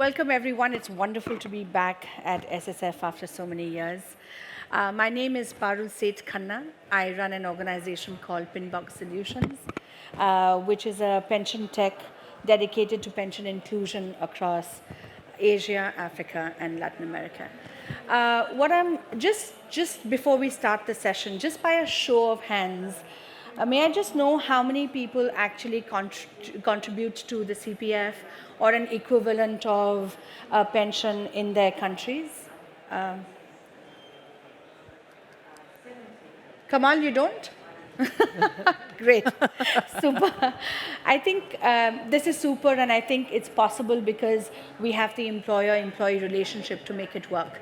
Welcome, everyone. It's wonderful to be back at SSF after so many years. My name is Parul Seth Khanna. I run an organization called Pinbox Solutions, which is a pension tech dedicated to pension inclusion across Asia, Africa, and Latin America. Just before we start the session, just by a show of hands, may I just know how many people actually contribute to the CPF or an equivalent of a pension in their countries? Kamal, you don't? Great. Super. I think this is super, and I think it's possible because we have the employer-employee relationship to make it work.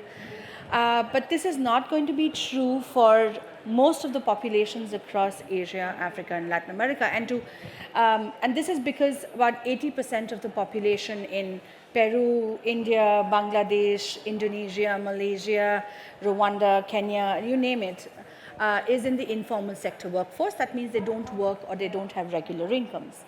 But this is not going to be true for most of the populations across Asia, Africa, and Latin America. And this is because about 80% of the population in Peru, India, Bangladesh, Indonesia, Malaysia, Rwanda, Kenya, you name it, is in the informal sector workforce. That means they don't work or they don't have regular incomes.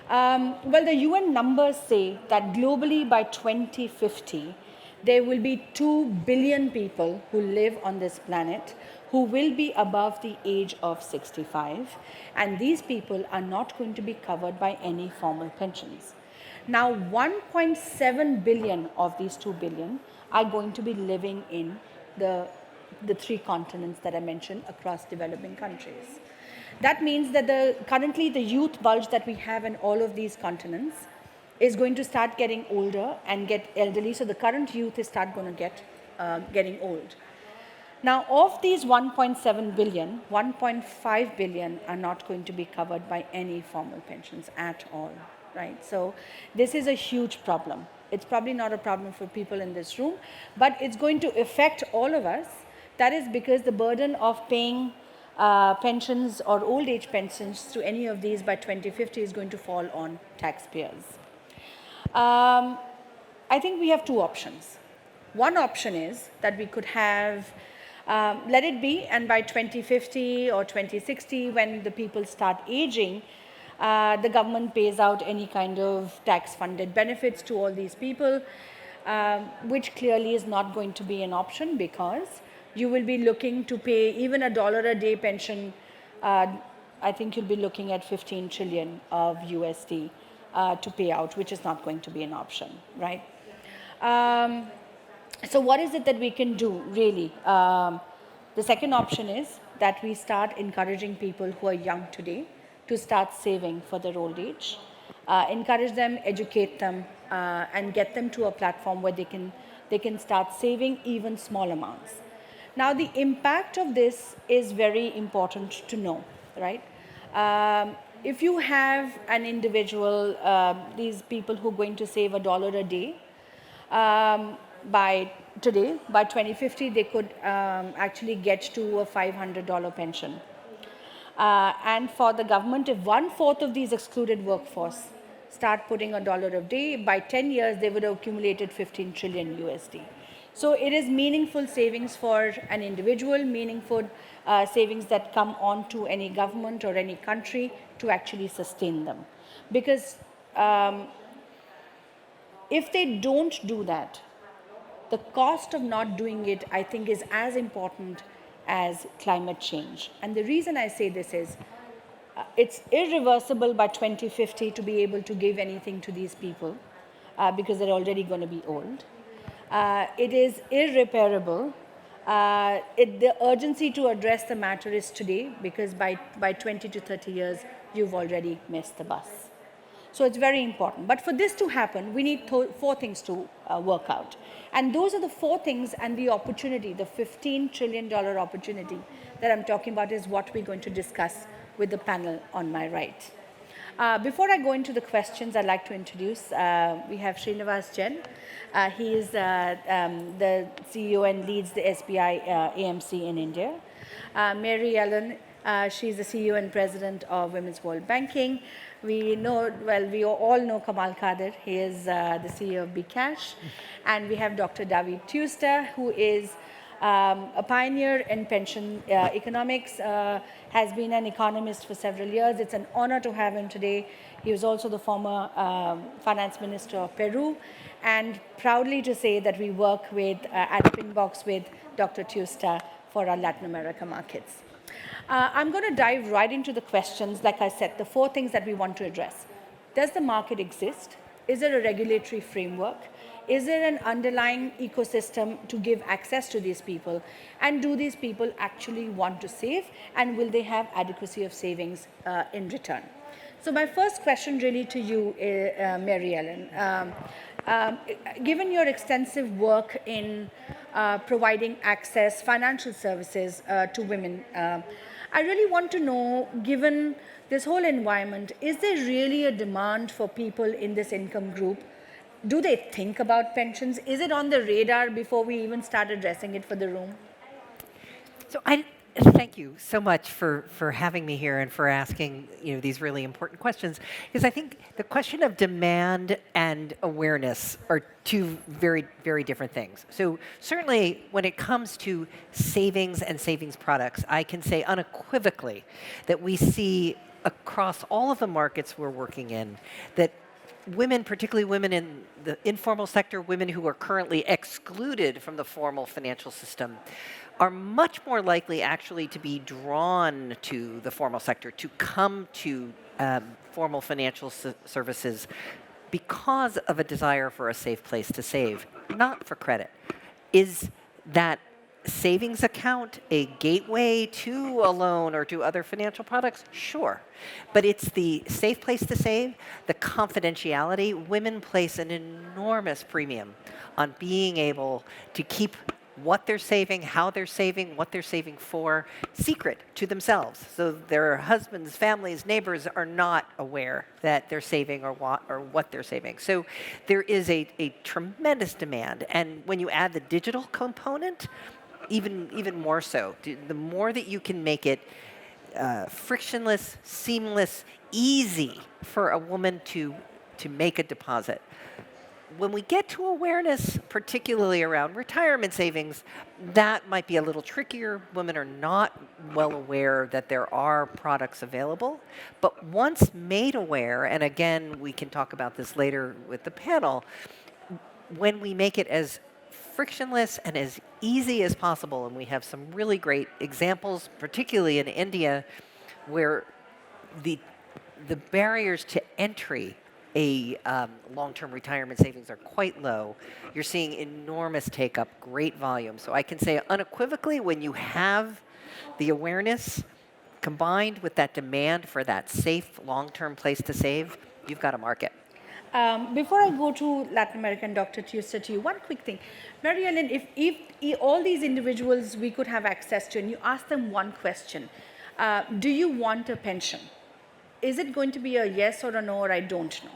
Well, the UN numbers say that globally by 2050, there will be 2 billion people who live on this planet who will be above the age of 65, and these people are not going to be covered by any formal pensions. Now, 1.7 billion of these 2 billion are going to be living in the 3 continents that I mentioned across developing countries. That means that currently the youth bulge that we have in all of these continents is going to start getting older and get elderly. So the current youth is start going to get getting old. Now, of these 1.7 billion, 1.5 billion are not going to be covered by any formal pensions at all, right? So this is a huge problem. It's probably not a problem for people in this room, but it's going to affect all of us. That is because the burden of paying pensions or old age pensions to any of these by 2050 is going to fall on taxpayers. I think we have 2 options. One option is that we could have, let it be, and by 2050 or 2060, when the people start aging, the government pays out any kind of tax-funded benefits to all these people, which clearly is not going to be an option because you will be looking to pay even $1 a day pension. I think you'll be looking at 15 trillion of USD to pay out, which is not going to be an option, right? So what is it that we can do, really? The second option is that we start encouraging people who are young today to start saving for their old age, encourage them, educate them, and get them to a platform where they can start saving even small amounts. Now, the impact of this is very important to know, right? If you have an individual, these people who are going to save $1 a day, by 2050, they could actually get to a $500 pension. And for the government, if 1/4 of these excluded workforce start putting $1 a day, by 10 years, they would have accumulated 15 trillion USD. So it is meaningful savings for an individual, meaningful savings that come on to any government or any country to actually sustain them. Because if they don't do that, the cost of not doing it, I think, is as important as climate change. And the reason I say this is it's irreversible by 2050 to be able to give anything to these people because they're already going to be old. It is irreparable. The urgency to address the matter is today because by 20 to 30 years, you've already missed the bus. So it's very important. But for this to happen, we need 4 things to work out. And those are the 4 things, and the opportunity, the $15 trillion opportunity that I'm talking about is what we're going to discuss with the panel on my right. Before I go into the questions, I'd like to introduce, we have Srinivas Jain. He is the CEO and leads the SBI AMC in India. Mary Ellen, she's the CEO and president of Women's World Banking. We all know Kamal Kadir. He is the CEO of bcash. And we have Dr. David Tuster, who is a pioneer in pension economics, has been an economist for several years. It's an honor to have him today. He was also the former finance minister of Peru, and proudly to say that we work with, at Pinbox with Dr. Tusta for our Latin America markets. I'm going to dive right into the questions. Like I said, the 4 things that we want to address. Does the market exist? Is there a regulatory framework? Is there an underlying ecosystem to give access to these people? And do these people actually want to save? And will they have adequacy of savings in return? So my first question really to you, Mary Ellen, given your extensive work in providing access, financial services to women, I really want to know, given this whole environment, is there really a demand for people in this income group? Do they think about pensions? Is it on the radar before we even start addressing it for the room? So thank you so much for having me here and for asking these really important questions, because I think the question of demand and awareness are 2 very, very different things. So certainly when it comes to savings and savings products, I can say unequivocally that we see across all of the markets we're working in that women, particularly women in the informal sector, women who are currently excluded from the formal financial system, are much more likely actually to be drawn to the formal sector, to come to formal financial services because of a desire for a safe place to save, not for credit. Is that savings account a gateway to a loan or to other financial products? Sure. But it's the safe place to save, the confidentiality. Women place an enormous premium on being able to keep what they're saving, how they're saving, what they're saving for, secret to themselves. So their husbands, families, neighbors are not aware that they're saving or what they're saving. So there is a tremendous demand. And when you add the digital component, even more so. The more that you can make it frictionless, seamless, easy for a woman to make a deposit. When we get to awareness, particularly around retirement savings, that might be a little trickier. Women are not well aware that there are products available. But once made aware, and again, we can talk about this later with the panel, when we make it as frictionless and as easy as possible, and we have some really great examples, particularly in India, where the barriers to entry a long-term retirement savings are quite low. You're seeing enormous take-up, great volume. So I can say unequivocally, when you have the awareness combined with that demand for that safe long-term place to save, you've got a market. Before I go to Latin American, Dr. Tusta, to you, one quick thing. Mary Ellen, if all these individuals we could have access to, and you ask them one question, do you want a pension? Is it going to be a yes or a no, or I don't know?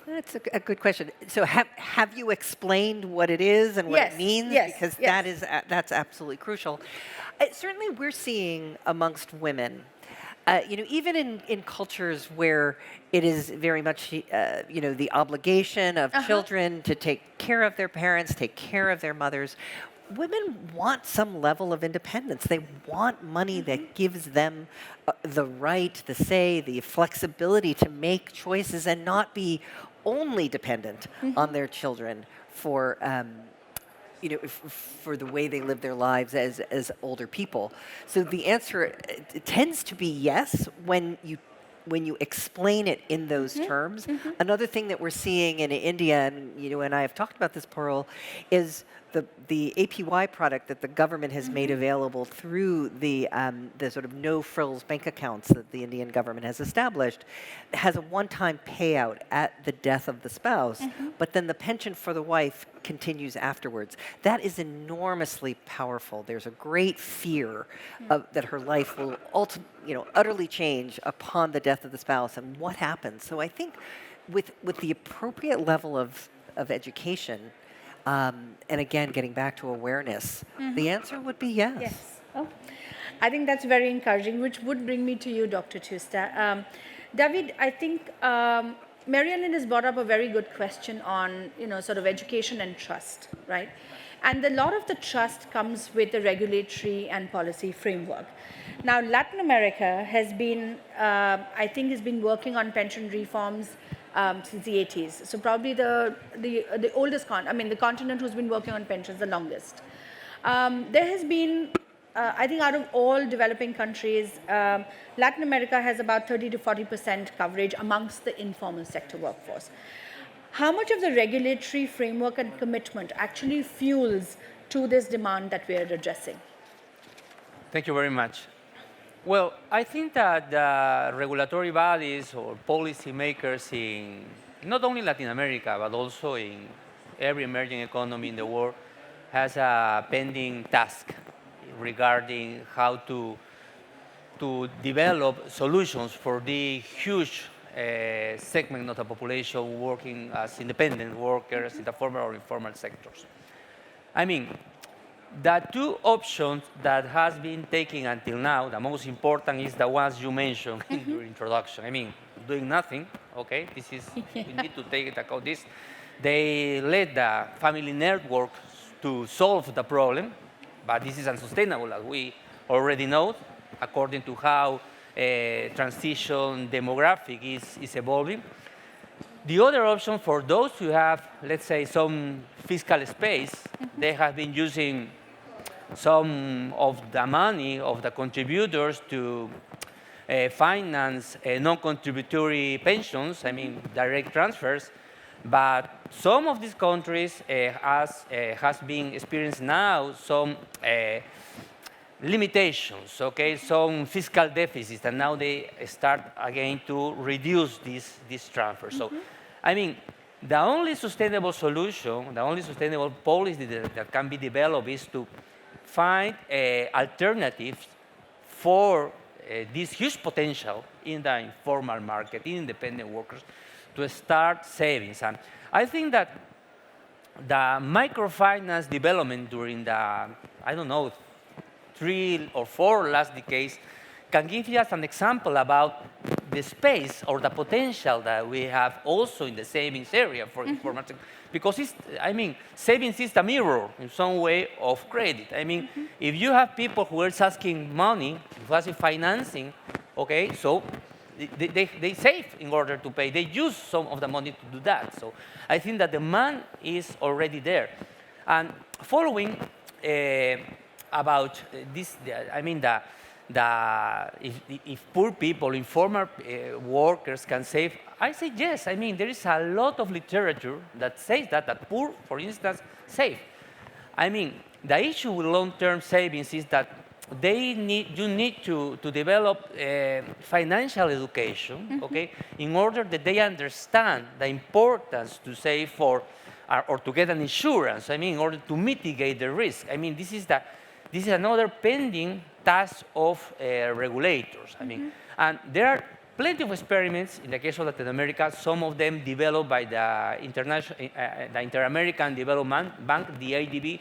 That's a good question. So have you explained what it is and what it means? Yes, because yes. that's absolutely crucial. Certainly we're seeing amongst women, even in cultures where it is very much, the obligation of children to take care of their parents, take care of their mothers, women want some level of independence. They want money that gives them the right, the say, the flexibility to make choices and not be only dependent on their children for for the way they live their lives as older people. So the answer tends to be yes when you explain it in those terms. Another thing that we're seeing in India, and you and I have talked about this, Pearl, is the APY product that the government has made available through the sort of no-frills bank accounts that the Indian government has established has a one-time payout at the death of the spouse, but then the pension for the wife continues afterwards. That is enormously powerful. There's a great fear that her life will utterly change upon the death of the spouse, and what happens. So I think with the appropriate level of education, and again, getting back to awareness, the answer would be yes. Yes. Oh, I think that's very encouraging, which would bring me to you, Dr. Tusta. David, I think Mary Ellen has brought up a very good question on, sort of education and trust, right? And a lot of the trust comes with the regulatory and policy framework. Now, Latin America has been, I think, has been working on pension reforms since the 80s. So probably the oldest the continent who's been working on pensions the longest. There has been, I think out of all developing countries, Latin America has about 30 to 40% coverage amongst the informal sector workforce. How much of the regulatory framework and commitment actually fuels to this demand that we are addressing? Thank you very much. Well, I think that the regulatory bodies or policy makers in not only Latin America, but also in every emerging economy in the world has a pending task regarding how to develop solutions for the huge segment of the population working as independent workers in the formal or informal sectors. I mean, the two options that has been taken until now, the most important is the ones you mentioned in your introduction. I mean, doing nothing, okay? This is, we need to take into account this. They let the family networks to solve the problem, but this is unsustainable, as we already know, according to how transition demographic is evolving. The other option for those who have, let's say, some fiscal space, they have been using some of the money of the contributors to finance non-contributory pensions, I mean, direct transfers. But some of these countries has been experiencing now some limitations, okay, some fiscal deficits, and now they start again to reduce these transfers. So, I mean, the only sustainable solution, the only sustainable policy that can be developed is to find alternatives for this huge potential in the informal market, in independent workers, to start savings. And I think that the microfinance development during the, I don't know, 3 or 4 last decades can give us an example about the space or the potential that we have also in the savings area for informal sector. Because it's, I mean, savings is the mirror in some way of credit. I mean, if you have people who are asking money, who are asking financing, okay, so they save in order to pay. They use some of the money to do that. So I think that demand is already there. And following about this, I mean, if poor people, informal workers can save, I say yes. I mean, there is a lot of literature that says that poor, for instance, save. I mean, the issue with long-term savings is that you need to develop financial education, okay, in order that they understand the importance to save for, or to get an insurance, I mean, in order to mitigate the risk. I mean, this is another pending task of regulators. I mean, and there are plenty of experiments in the case of Latin America, some of them developed by the Inter-American Development Bank, the ADB,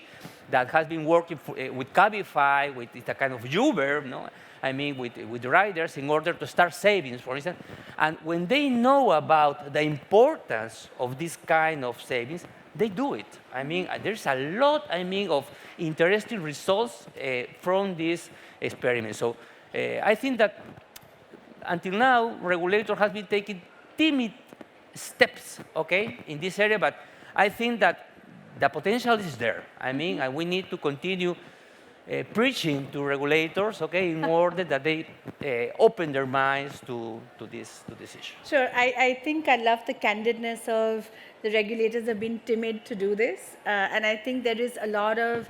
that has been working with Cabify, with a kind of Uber, no? I mean, with riders in order to start savings, for instance. And when they know about the importance of this kind of savings, they do it. I mean, there's a lot, I mean, of interesting results from this experiment. So I think that until now, regulator has been taking timid steps, okay, in this area, but I think that the potential is there. I mean, and we need to continue preaching to regulators, okay, in order that they open their minds to this issue. Sure. I think I love the candidness of the regulators have been timid to do this. And I think there is a lot of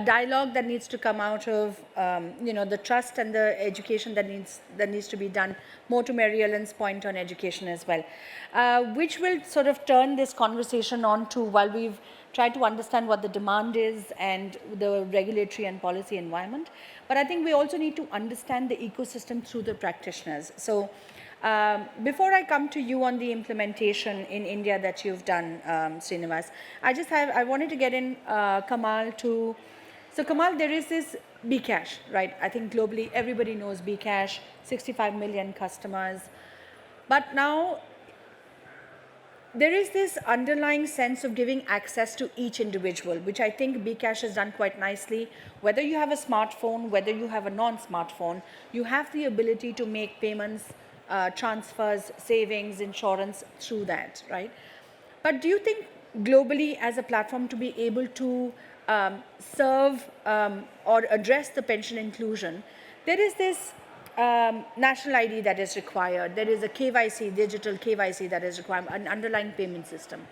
dialogue that needs to come out of the trust and the education that needs to be done. More to Mary Ellen's point on education as well, which will sort of turn this conversation on to, while we've tried to understand what the demand is and the regulatory and policy environment, but I think we also need to understand the ecosystem through the practitioners. So before I come to you on the implementation in India that you've done, Srinivas, I wanted to get in Kamal to. So Kamal, there is this Bcash, right? I think globally everybody knows Bcash, 65 million customers. But now there is this underlying sense of giving access to each individual, which I think Bcash has done quite nicely. Whether you have a smartphone, whether you have a non-smartphone, you have the ability to make payments, transfers, savings, insurance through that, right? But do you think globally as a platform to be able to serve or address the pension inclusion, there is this national ID that is required, there is a KYC, digital KYC that is required, an underlying payment system.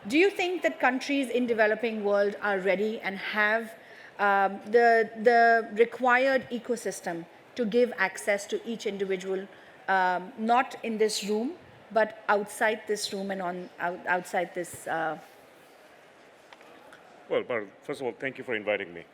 Do you think that countries in developing world are ready and have the required ecosystem to give access to each individual, not in this room, but outside this room and outside this? Well, first of all, thank you for inviting me.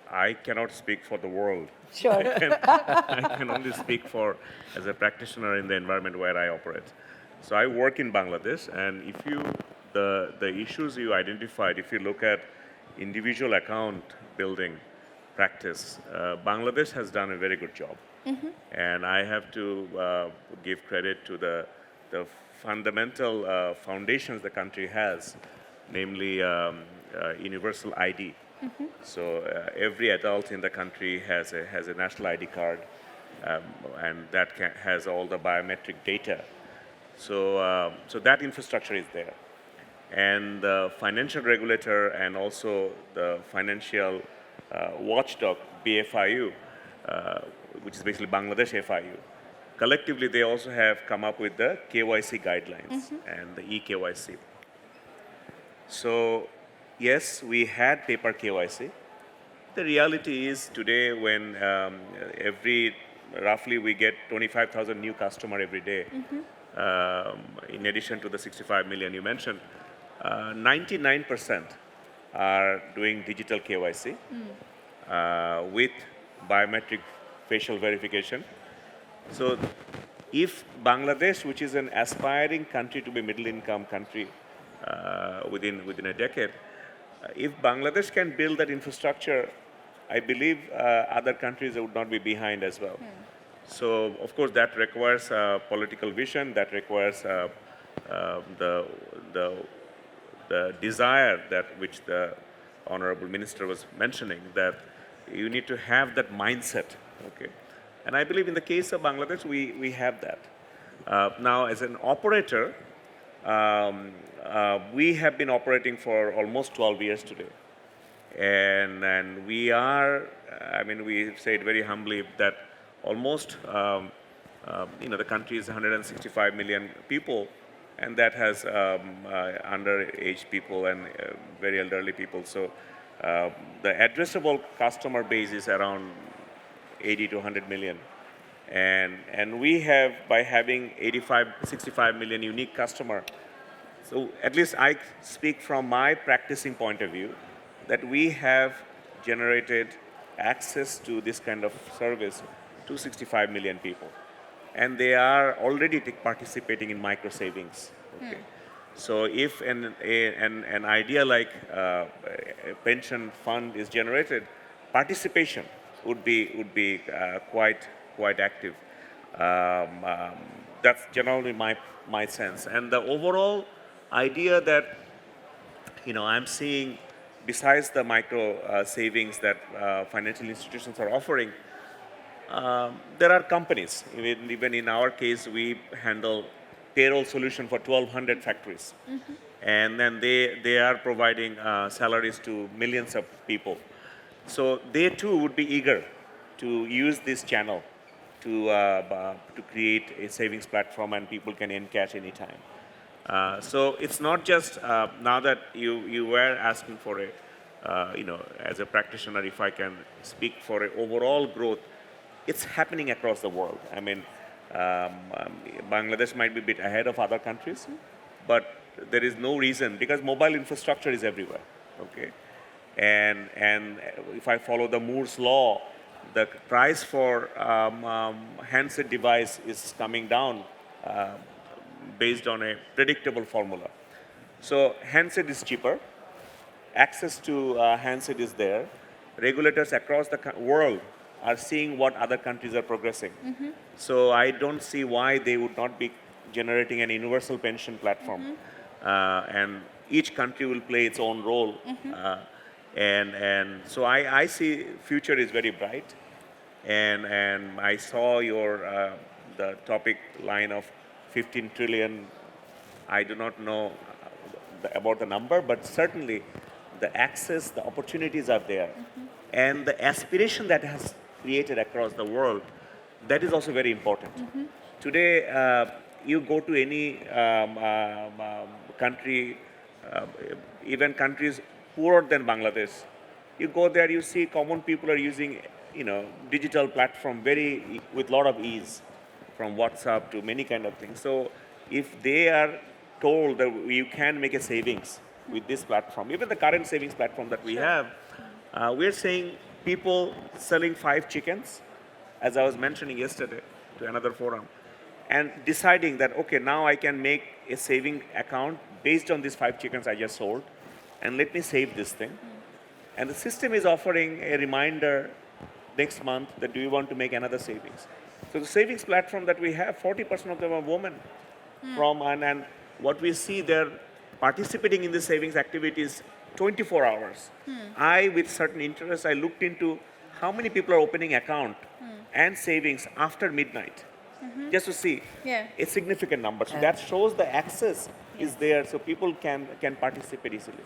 I cannot speak for the world. Sure. I can only speak for as a practitioner in the environment where I operate. So I work in Bangladesh, and if you the issues you identified, if you look at individual account building practice, Bangladesh has done a very good job. And I have to give credit to the fundamental foundations the country has, namely universal ID. So every adult in the country has a national ID card, and that has all the biometric data. So that infrastructure is there, and the financial regulator and also the financial watchdog BFIU, which is basically Bangladesh FIU. Collectively, they also have come up with the KYC guidelines and the eKYC. So, yes, we had paper KYC. The reality is today when roughly we get 25,000 new customers every day, in addition to the 65 million you mentioned, 99% are doing digital KYC with biometric facial verification. So if Bangladesh, which is an aspiring country to be middle income country within a decade, if Bangladesh can build that infrastructure, I believe other countries would not be behind as well. So of course that requires political vision, that requires the desire that which the Honorable Minister was mentioning, that you need to have that mindset, okay? And I believe in the case of Bangladesh, we have that. Now, as an operator, we have been operating for almost 12 years today. And we are, I mean, we say it very humbly that almost, the country is 165 million people, and that has underage people and very elderly people. So the addressable customer base is around 80 to 100 million. And we have, by having 65 million unique customer, so at least I speak from my practicing point of view, that we have generated access to this kind of service to 65 million people. And they are already participating in micro savings. Okay? So if an idea like a pension fund is generated, participation would be quite active. That's generally my sense. And the overall idea that I'm seeing, besides the micro savings that financial institutions are offering, there are companies. Even in our case, we handle payroll solution for 1,200 factories, and then they are providing salaries to millions of people. So they too would be eager to use this channel to create a savings platform, and people can encash anytime. So it's not just now that you were asking for a, as a practitioner, if I can speak for an overall growth, it's happening across the world. I mean, Bangladesh might be a bit ahead of other countries, but there is no reason, because mobile infrastructure is everywhere, okay? And if I follow the Moore's law, the price for handset device is coming down based on a predictable formula. So handset is cheaper, access to handset is there. Regulators across the world are seeing what other countries are progressing. So I don't see why they would not be generating an universal pension platform, and each country will play its own role. And so I see future is very bright, and I saw your the topic line of 15 trillion. I do not know about the number, but certainly the access, the opportunities are there, and the aspiration that has created across the world, that is also very important. Today, you go to any country, even countries poorer than Bangladesh, you go there, you see common people are using, digital platform with lot of ease, from WhatsApp to many kind of things. So if they are told that you can make a savings with this platform, even the current savings platform that we have, we're saying people selling 5 chickens, as I was mentioning yesterday to another forum, and deciding that, okay, now I can make a saving account based on these 5 chickens I just sold, and let me save this thing. And the system is offering a reminder next month that do you want to make another savings. So the savings platform that we have, 40% of them are women. And what we see, they're participating in the savings activities 24 hours. I, with certain interest, I looked into how many people are opening account and savings after midnight, just to see a significant number. So that shows the access is there, so people can participate easily.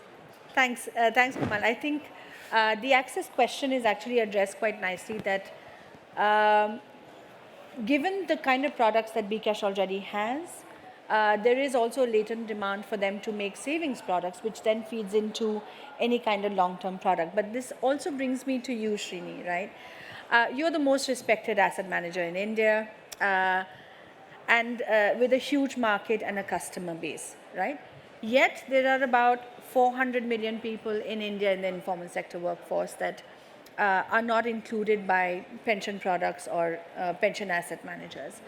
Thanks, Kamal. I think the access question is actually addressed quite nicely, that given the kind of products that bKash already has, there is also latent demand for them to make savings products, which then feeds into any kind of long-term product. But this also brings me to you, Srini, right? You're the most respected asset manager in India, and with a huge market and a customer base, right? Yet there are about 400 million people in India in the informal sector workforce that are not included by pension products or pension asset managers.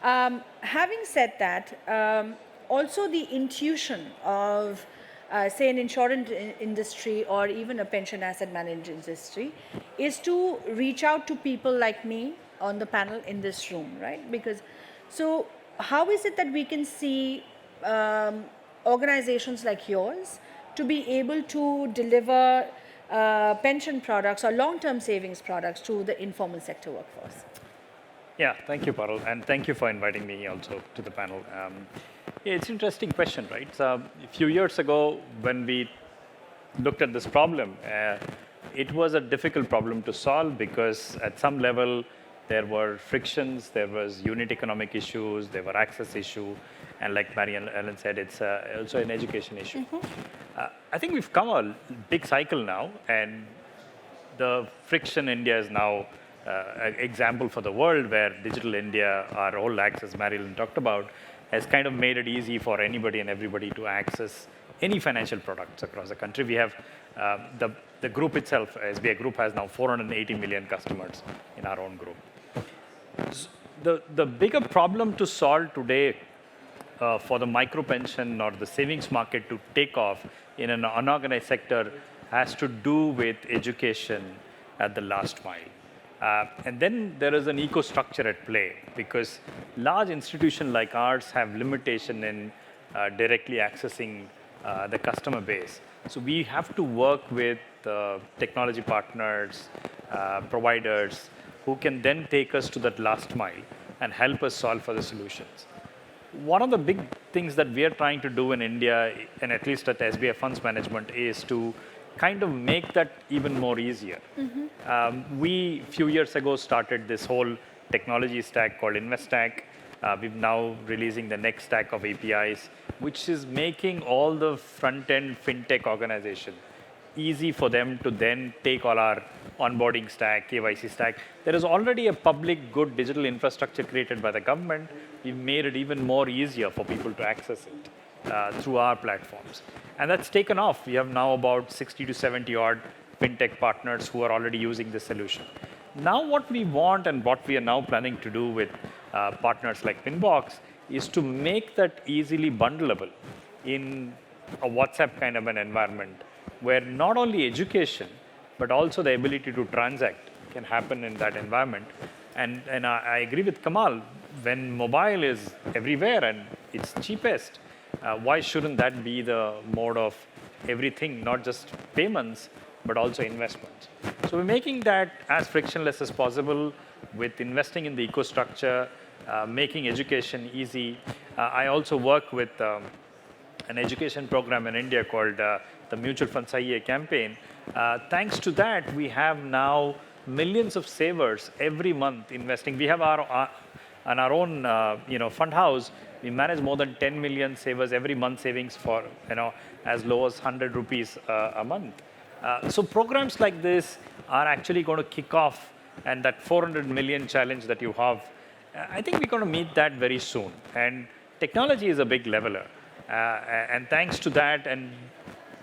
Having said that, also the intuition of, say, an insurance industry or even a pension asset management industry is to reach out to people like me on the panel in this room, right? So how is it that we can see organizations like yours to be able to deliver pension products or long-term savings products to the informal sector workforce? Yeah, thank you, Parul, and thank you for inviting me also to the panel. It's an interesting question, right? So a few years ago, when we looked at this problem, it was a difficult problem to solve because at some level there were frictions, there was unit economic issues, there were access issues, and like Mary Ellen said, it's also an education issue. I think we've come a big cycle now, and the friction India is now an example for the world where Digital India, our whole access Mary Ellen talked about, has kind of made it easy for anybody and everybody to access any financial products across the country. We have the group itself, SBI Group, has now 480 million customers in our own group. The bigger problem to solve today for the micropension or the savings market to take off in an unorganized sector has to do with education at the last mile. And then there is an eco-structure at play because large institutions like ours have limitation in directly accessing the customer base. So we have to work with technology partners, providers, who can then take us to that last mile and help us solve for the solutions. One of the big things that we are trying to do in India, and at least at SBI Funds Management, is to kind of make that even more easier. We, few years ago, started this whole technology stack called InvestStack. We're now releasing the next stack of APIs, which is making all the front-end fintech organization easy for them to then take all our onboarding stack, KYC stack. There is already a public good digital infrastructure created by the government. We've made it even more easier for people to access it through our platforms. And that's taken off. We have now about 60 to 70 odd fintech partners who are already using this solution. Now what we want and what we are now planning to do with partners like Pinbox is to make that easily bundleable in a WhatsApp kind of an environment where not only education, but also the ability to transact can happen in that environment. And I agree with Kamal, when mobile is everywhere and it's cheapest. Why shouldn't that be the mode of everything, not just payments, but also investments? So we're making that as frictionless as possible with investing in the ecostructure, making education easy. I also work with an education program in India called the Mutual Fund Sahiye campaign. Thanks to that, we have now millions of savers every month investing. We have on our own fund house, we manage more than 10 million savers every month, savings for as low as 100 rupees a month. So programs like this are actually going to kick off, and that 400 million challenge that you have, I think we're going to meet that very soon. And technology is a big leveler. And thanks to that, and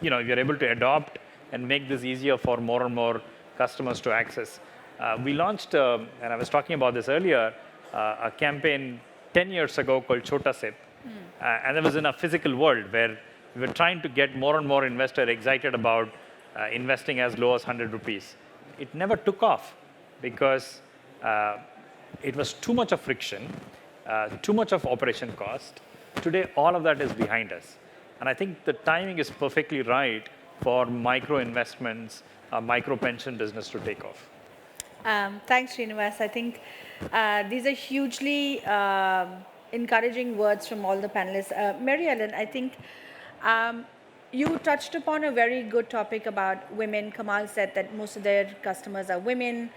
you're able to adopt and make this easier for more and more customers to access. We launched, and I was talking about this earlier, a campaign 10 years ago called Chota Sip. And it was in a physical world where we were trying to get more and more investors excited about investing as low as 100 rupees. It never took off because it was too much of friction, too much of operation cost. Today, all of that is behind us. And I think the timing is perfectly right for micro investments, micro pension business to take off. Thanks, Srinivas. I think these are hugely encouraging words from all the panelists. Mary Ellen, I think you touched upon a very good topic about women. Kamal said that most of their customers are women.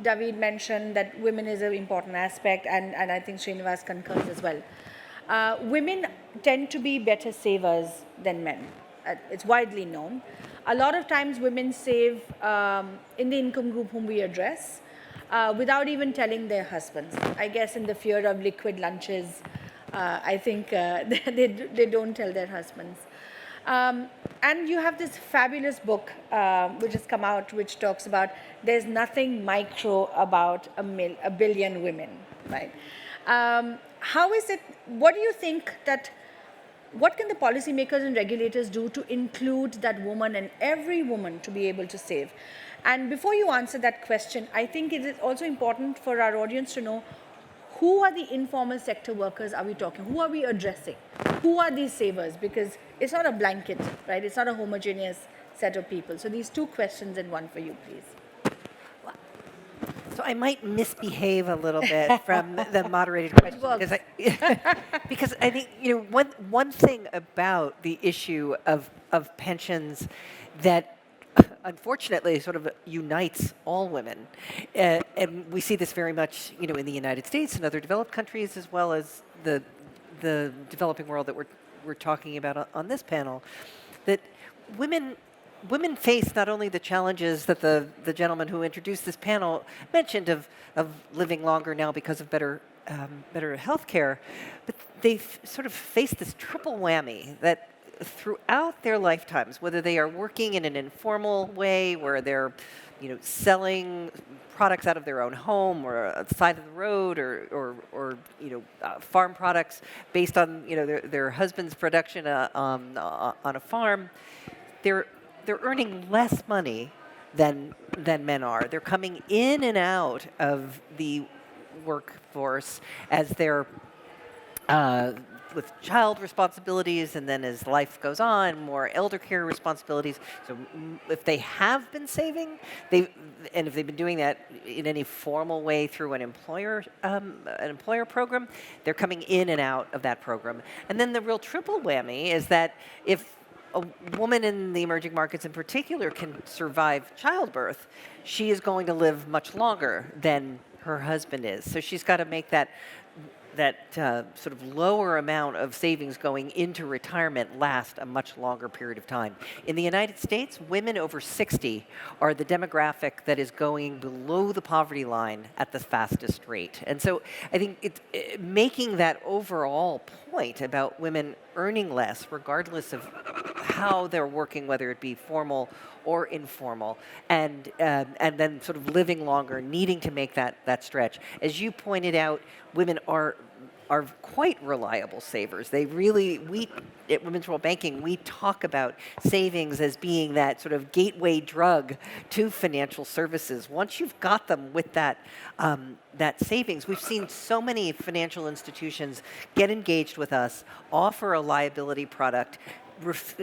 David mentioned that women is an important aspect, and I think Srinivas concurs as well. Women tend to be better savers than men. It's widely known. A lot of times women save in the income group whom we address without even telling their husbands. I guess in the fear of liquid lunches, I think they don't tell their husbands. And you have this fabulous book which has come out, which talks about there's nothing micro about a billion women, right? How is it, what do you think that, what can the policymakers and regulators do to include that woman and every woman to be able to save? And before you answer that question, I think it is also important for our audience to know who are the informal sector workers are we talking? Who are we addressing? Who are these savers? Because it's not a blanket, right? It's not a homogeneous set of people. So these two questions in one for you, please. So I might misbehave a little bit from the moderated question because I think one thing about the issue of pensions that unfortunately sort of unites all women, and we see this very much in the United States and other developed countries as well as the developing world that we're talking about on this panel, that women face not only the challenges that the gentleman who introduced this panel mentioned of living longer now because of better health care, but they sort of face this triple whammy that throughout their lifetimes, whether they are working in an informal way where they're selling products out of their own home or at the side of the road or farm products based on their husband's production on a farm, they're earning less money than men are. They're coming in and out of the workforce as they're with child responsibilities, and then as life goes on, more elder care responsibilities. So if they have been saving, and if they've been doing that in any formal way through an employer program, they're coming in and out of that program. And then the real triple whammy is that if a woman in the emerging markets in particular can survive childbirth, she is going to live much longer than her husband is. So she's got to make that sort of lower amount of savings going into retirement last a much longer period of time. In the United States, women over 60 are the demographic that is going below the poverty line at the fastest rate. And so I think making that overall point about women earning less, regardless of how they're working, whether it be formal or informal, and then sort of living longer, needing to make that stretch. As you pointed out, women are are quite reliable savers. They really, we at Women's World Banking, we talk about savings as being that sort of gateway drug to financial services. Once you've got them with that, that savings, we've seen so many financial institutions get engaged with us, offer a liability product,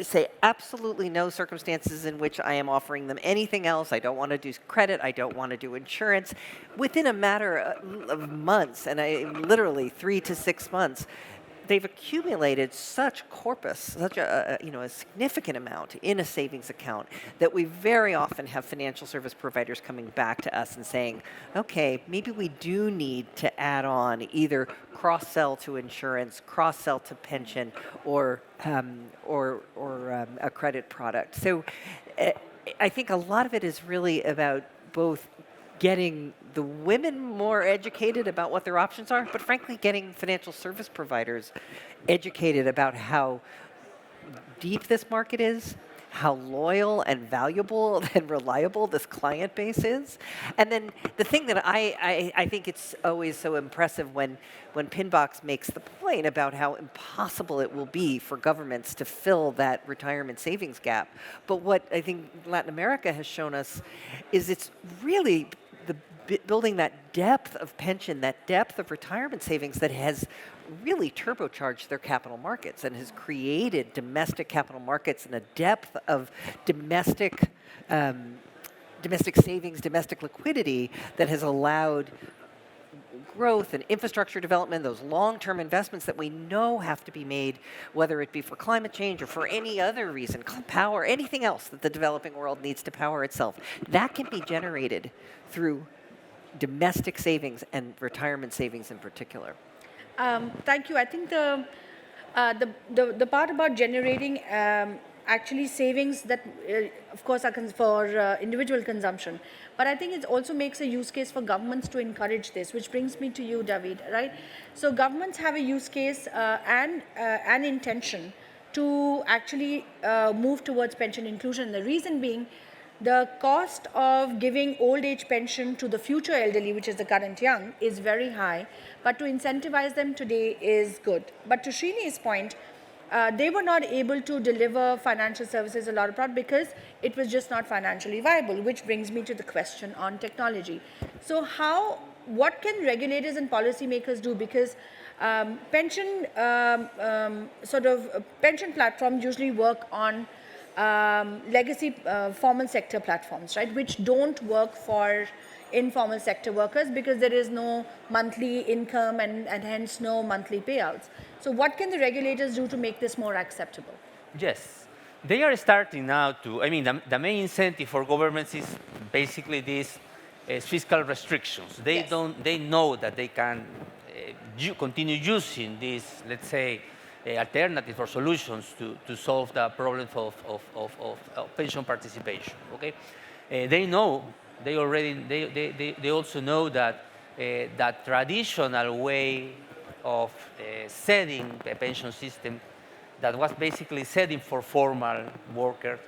say absolutely no circumstances in which I am offering them anything else. I don't want to do credit. I don't want to do insurance. Within a matter of months, and literally 3 to 6 months, they've accumulated such corpus, such a significant amount in a savings account that we very often have financial service providers coming back to us and saying, okay, maybe we do need to add on either cross-sell to insurance, cross-sell to pension, or a credit product. So I think a lot of it is really about both getting the women more educated about what their options are, but frankly, getting financial service providers educated about how deep this market is, how loyal and valuable and reliable this client base is. And then the thing that I think it's always so impressive when Pinbox makes the point about how impossible it will be for governments to fill that retirement savings gap. But what I think Latin America has shown us is it's really building that depth of pension, that depth of retirement savings that has really turbocharged their capital markets and has created domestic capital markets and a depth of domestic savings, domestic liquidity that has allowed growth and infrastructure development, those long-term investments that we know have to be made, whether it be for climate change or for any other reason, power, anything else that the developing world needs to power itself. That can be generated through domestic savings and retirement savings in particular. Thank you. I think the part about generating actually savings that, of course, are for individual consumption. But I think it also makes a use case for governments to encourage this, which brings me to you, David, right? So governments have a use case and an intention to actually move towards pension inclusion. The reason being, the cost of giving old age pension to the future elderly, which is the current young, is very high. But to incentivize them today is good. But to Srini's point, they were not able to deliver financial services a lot of product because it was just not financially viable, which brings me to the question on technology. So what can regulators and policymakers do? Because pension platforms usually work on legacy formal sector platforms, right, which don't work for informal sector workers because there is no monthly income and hence no monthly payouts. So what can the regulators do to make this more acceptable? Yes, they are starting now to, the main incentive for governments is basically these fiscal restrictions. They know that they can continue using these, let's say, alternatives or solutions to solve the problem of pension participation. Okay, they also know that that traditional way of setting a pension system that was basically setting for formal workers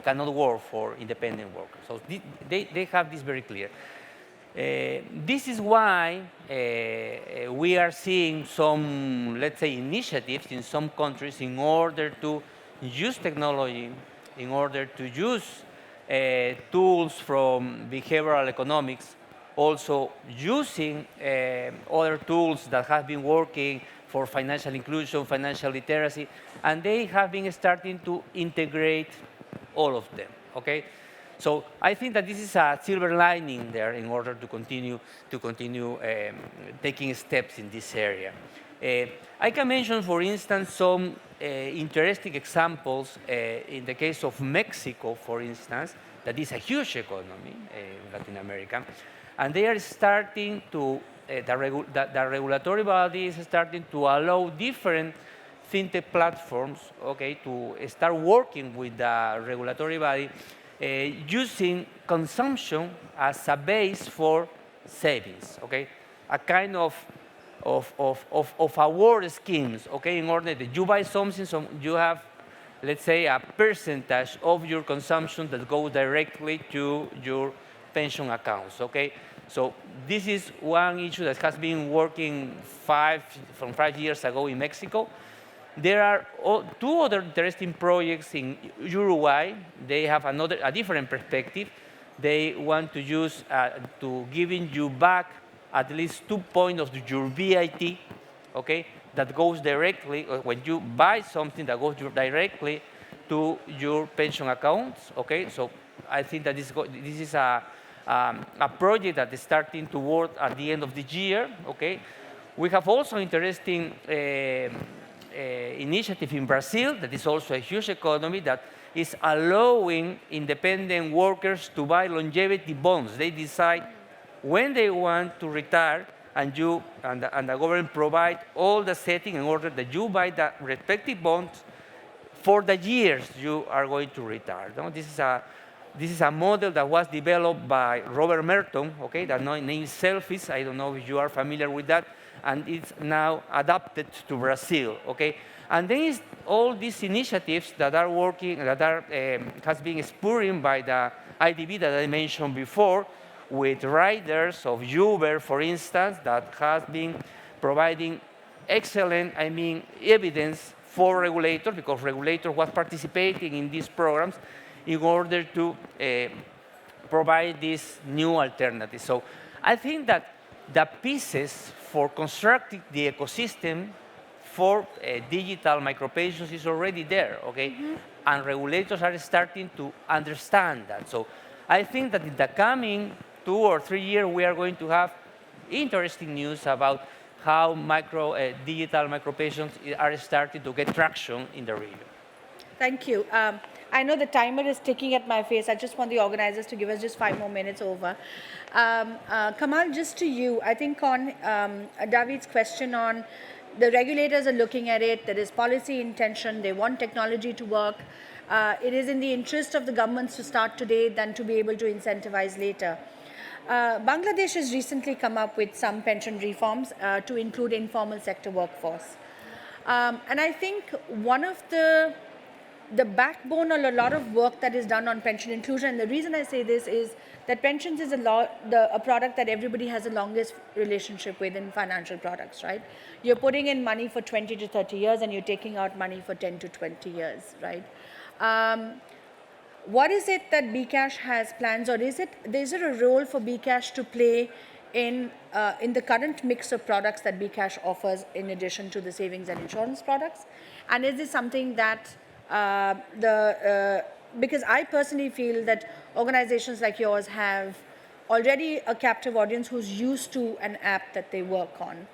cannot work for independent workers. So they have this very clear. This is why we are seeing some, let's say, initiatives in some countries in order to use technology, in order to use tools from behavioral economics, also using other tools that have been working for financial inclusion, financial literacy, and they have been starting to integrate all of them, okay? So I think that this is a silver lining there in order to continue taking steps in this area. I can mention, for instance, some interesting examples in the case of Mexico, for instance, that is a huge economy in Latin America, and they are starting to, the regulatory body is starting to allow different fintech platforms, okay, to start working with the regulatory body using consumption as a base for savings, okay? A kind of award schemes, okay? In order that you buy something, so you have, let's say, a percentage of your consumption that goes directly to your pension accounts, okay? So this is one issue that has been working from 5 years ago in Mexico. There are two other interesting projects in Uruguay. They have a different perspective. They want to use to giving you back at least 2 points of your VIT, okay, that goes directly, when you buy something that goes directly to your pension accounts, okay? So I think that this is a project that is starting to work at the end of the year, okay? We have also interesting initiative in Brazil that is also a huge economy that is allowing independent workers to buy longevity bonds. They decide when they want to retire, and the government provide all the setting in order that you buy the respective bonds for the years you are going to retire. No? This is a model that was developed by Robert Merton, okay, that name is Selfies. I don't know if you are familiar with that, and it's now adapted to Brazil, okay? And then is all these initiatives that are working, that are has been spurred by the IDB that I mentioned before, with riders of Uber, for instance, that has been providing excellent, evidence for regulators, because regulators was participating in these programs in order to provide these new alternatives. So I think that the pieces for constructing the ecosystem for digital micropensions is already there, okay? And regulators are starting to understand that. So I think that in the coming 2 or 3 years, we are going to have interesting news about how digital micropensions are starting to get traction in the region. Thank you. I know the timer is ticking at my face. I just want the organizers to give us just 5 more minutes over. Kamal, just to you, I think on David's question on the regulators are looking at it, there is policy intention, they want technology to work. It is in the interest of the governments to start today than to be able to incentivize later. Bangladesh has recently come up with some pension reforms to include informal sector workforce. And I think one of the backbone of a lot of work that is done on pension inclusion, and the reason I say this is that pensions is a product that everybody has the longest relationship with in financial products, right? You're putting in money for 20 to 30 years and you're taking out money for 10 to 20 years, right? What is it that Bcash has plans, or is there a role for Bcash to play in the current mix of products that Bcash offers in addition to the savings and insurance products? And is this something that because I personally feel that organizations like yours have already a captive audience who's used to an app that they work on.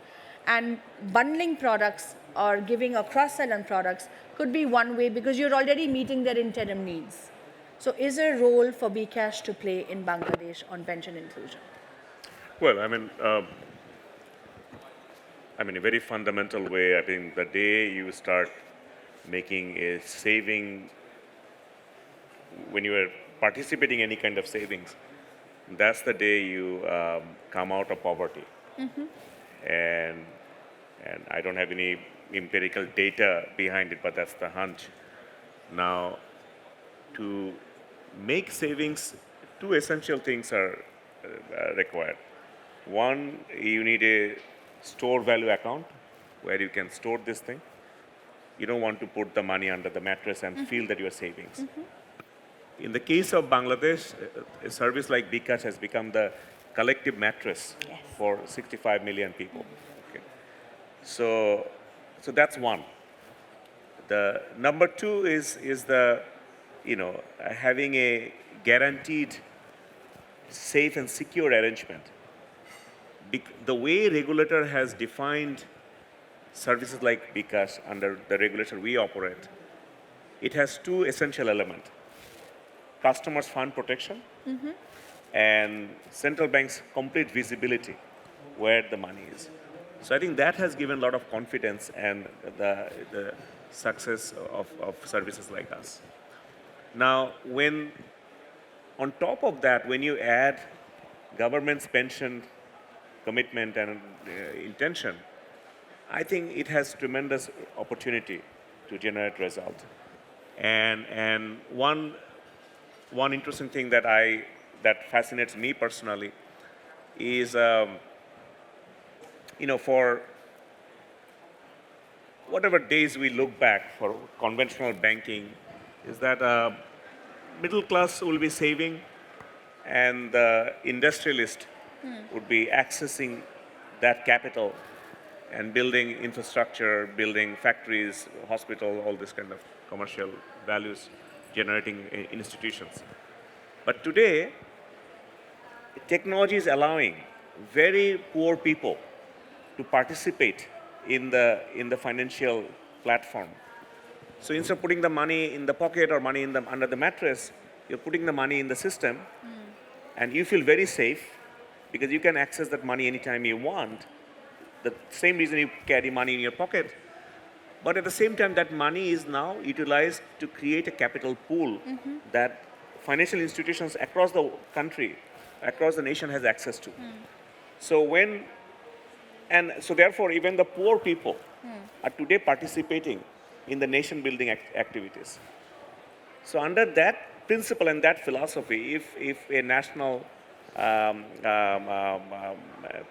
And bundling products or giving a cross-sell on products could be one way because you're already meeting their interim needs. So is there a role for Bcash to play in Bangladesh on pension inclusion? Well, a very fundamental way, I think the day you start making a saving, when you are participating in any kind of savings, that's the day you come out of poverty. And I don't have any empirical data behind it, but that's the hunch. Now, to make savings, 2 essential things are required. One, you need a store value account where you can store this thing. You don't want to put the money under the mattress and feel that you are savings. In the case of Bangladesh, a service like Bcash has become the collective mattress for 65 million people. Okay. So that's one. The number 2 is the having a guaranteed safe and secure arrangement. The way regulator has defined services like Bcash under the regulation we operate, it has 2 essential elements. Customers' fund protection and central bank's complete visibility where the money is. So I think that has given a lot of confidence and the success of services like us. Now, on top of that, when you add government's pension commitment and intention, I think it has tremendous opportunity to generate result. And one interesting thing that fascinates me personally, is, for whatever days we look back for conventional banking, is that middle class will be saving and the industrialist would be accessing that capital and building infrastructure, building factories, hospital, all this kind of commercial values generating institutions. But today, technology is allowing very poor people to participate in the financial platform. So instead of putting the money in the pocket or money under the mattress, you're putting the money in the system, and you feel very safe because you can access that money anytime you want. The same reason you carry money in your pocket. But at the same time, that money is now utilized to create a capital pool that financial institutions across the country, across the nation has access to. So therefore, even the poor people are today participating in the nation building activities. So under that principle and that philosophy, if a national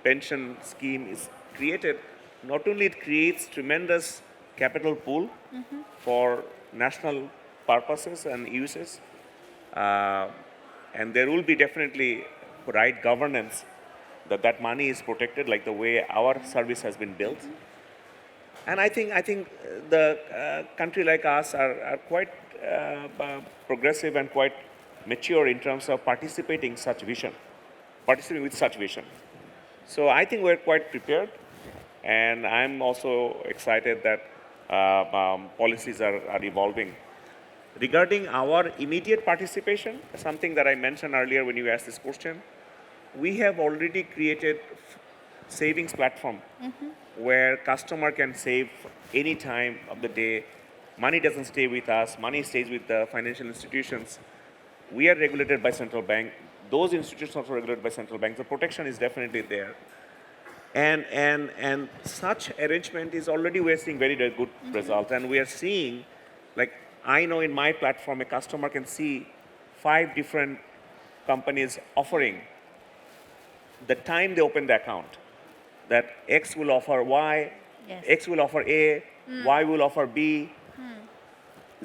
pension scheme is created, not only it creates tremendous capital pool for national purposes and uses, and there will be definitely right governance that money is protected like the way our service has been built. And I think the country like us are quite progressive and quite mature in terms of participating with such vision. So I think we're quite prepared, and I'm also excited that policies are evolving. Regarding our immediate participation, something that I mentioned earlier when you asked this question, we have already created savings platform where customer can save any time of the day. Money doesn't stay with us, money stays with the financial institutions. We are regulated by central bank. Those institutions are also regulated by central banks. The protection is definitely there. And such arrangement is already, we're seeing very, very good results. And we are seeing, like I know in my platform, a customer can see 5 different companies offering the time they open the account. That X will offer Y, Yes. X will offer A, Y will offer B,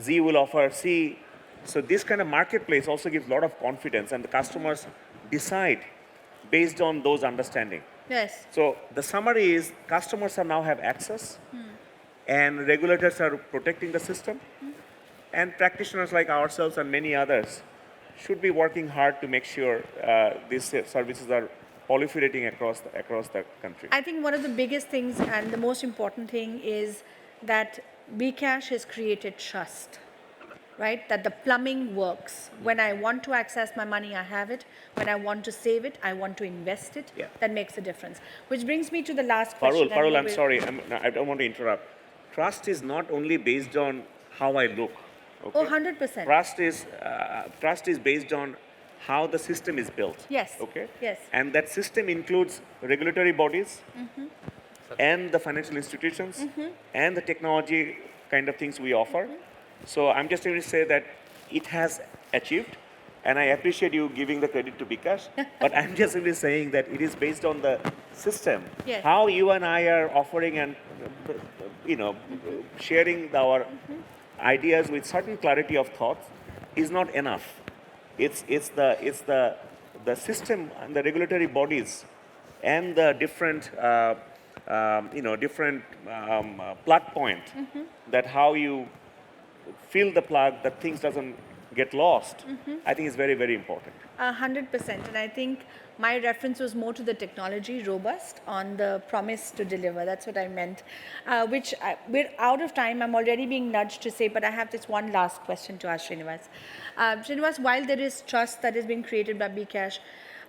Z will offer C. So this kind of marketplace also gives a lot of confidence, and the customers decide based on those understanding. Yes. So the summary is customers are now have access, and regulators are protecting the system, and practitioners like ourselves and many others should be working hard to make sure these services are proliferating across the country. I think one of the biggest things and the most important thing is that Bcash has created trust, right? That the plumbing works. When I want to access my money, I have it. When I want to save it, I want to invest it. Yeah. That makes a difference. Which brings me to the last question. Parul, I'm sorry, I don't want to interrupt. Trust is not only based on how I look. Okay? Oh, 100%. Trust is based on how the system is built. Yes. Okay. Yes. And that system includes regulatory bodies and the financial institutions and the technology kind of things we offer. So I'm just going to say that it has achieved, and I appreciate you giving the credit to Bikash, but I'm just simply saying that it is based on the system. Yes. How you and I are offering and sharing our ideas with certain clarity of thoughts is not enough. It's the system and the regulatory bodies and the different plug point that how you fill the plug that things doesn't get lost. I think is very, very important. 100%. And I think my reference was more to the technology, robust, on the promise to deliver. That's what I meant. We're out of time. I'm already being nudged to say, but I have this one last question to ask Srinivas. Srinivas, while there is trust that is being created by Bcash,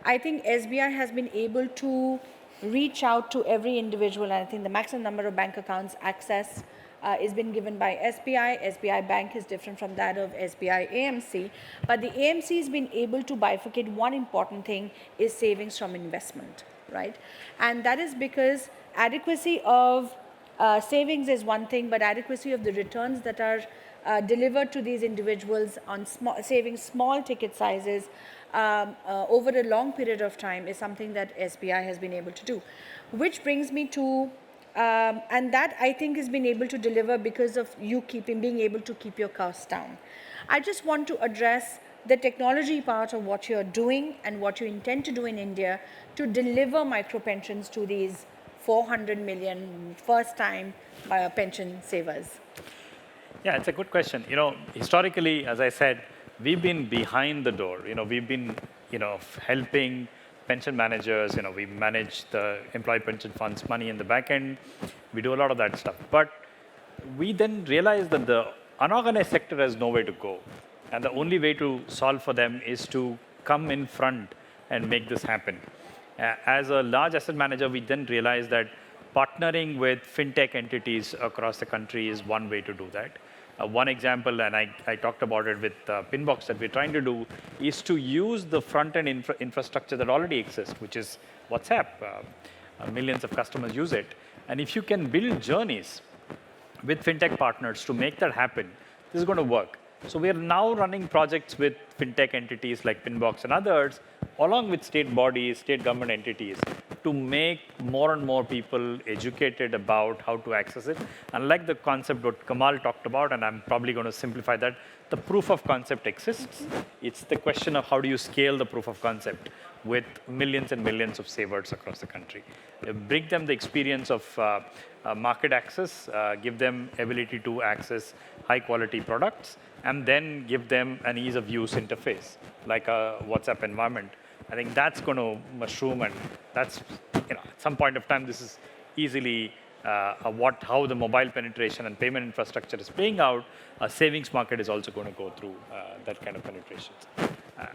I think SBI has been able to reach out to every individual, and I think the maximum number of bank accounts access is been given by SBI. SBI Bank is different from that of SBI AMC. But the AMC has been able to bifurcate one important thing is savings from investment, right? And that is because adequacy of savings is one thing, but adequacy of the returns that are delivered to these individuals on saving small ticket sizes over a long period of time is something that SBI has been able to do. Which brings me to, and that I think has been able to deliver because of you being able to keep your costs down. I just want to address the technology part of what you're doing and what you intend to do in India to deliver micropensions to these 400 million first-time pension savers. Yeah, it's a good question. Historically, as I said, we've been behind the door. We've been, helping pension managers. We manage the employee pension funds money in the back end. We do a lot of that stuff. But we then realized that the unorganized sector has nowhere to go. And the only way to solve for them is to come in front and make this happen. As a large asset manager, we then realized that partnering with fintech entities across the country is one way to do that. One example, and I talked about it with Pinbox, that we're trying to do is to use the front-end infrastructure that already exists, which is WhatsApp. Millions of customers use it. And if you can build journeys with fintech partners to make that happen, this is going to work. So we are now running projects with fintech entities like Pinbox and others, along with state bodies, state government entities, to make more and more people educated about how to access it. And like the concept that Kamal talked about, and I'm probably going to simplify that, the proof of concept exists. It's the question of how do you scale the proof of concept with millions and millions of savers across the country. Bring them the experience of market access, give them ability to access high quality products, and then give them an ease of use interface, like a WhatsApp environment. I think that's going to mushroom, and that's, at some point of time, this is easily how the mobile penetration and payment infrastructure is playing out. A savings market is also going to go through that kind of penetration.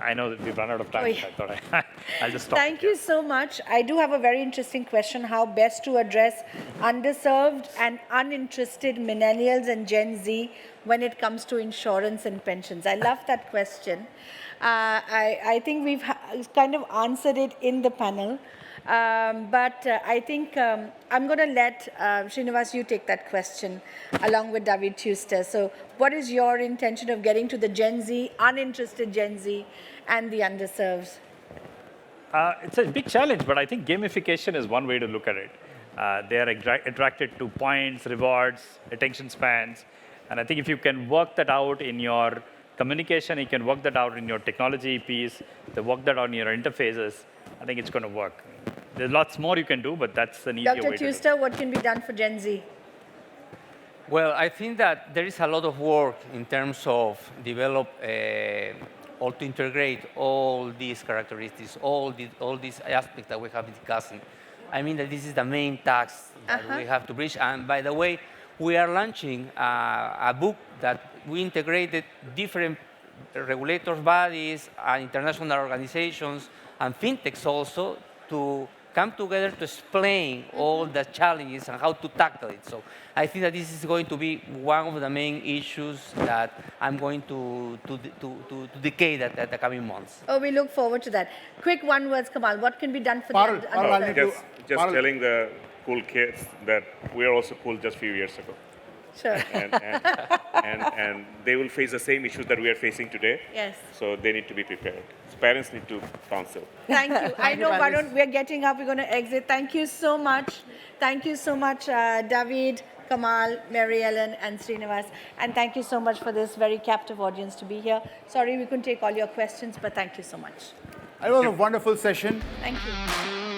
I know that we've run out of time, so I thought I'll just stop. Thank you so much. I do have a very interesting question, how best to address underserved and uninterested millennials and Gen Z when it comes to insurance and pensions. I love that question. I think we've kind of answered it in the panel. But I think I'm going to let Srinivas, you take that question along with David Tuster. So what is your intention of getting to the Gen Z, uninterested Gen Z, and the underserved? It's a big challenge, but I think gamification is one way to look at it. They are attracted to points, rewards, attention spans. And I think if you can work that out in your communication, you can work that out in your technology piece, work that out in your interfaces, I think it's going to work. There's lots more you can do, but that's an easier way to do it. Dr. Tuster, what can be done for Gen Z? Well, I think that there is a lot of work in terms of develop or to integrate all these characteristics, all these aspects that we have been discussing. I mean that this is the main task that we have to bridge. And by the way, we are launching a book that we integrated different regulators bodies and international organizations and fintechs also to come together to explain all the challenges and how to tackle it. So I think that this is going to be one of the main issues that I'm going to decade at the coming months. Oh, we look forward to that. Quick one words, Kamal. What can be done for the underserved? Just telling the cool kids that we are also cool just a few years ago. Sure. And they will face the same issues that we are facing today. Yes. So they need to be prepared. So parents need to counsel. Thank you. I know, Varun, we're getting up. We're going to exit. Thank you so much. Thank you so much, David, Kamal, Mary Ellen, and Srinivas. And thank you so much for this very captive audience to be here. Sorry we couldn't take all your questions, but thank you so much. It was a wonderful session. Thank you.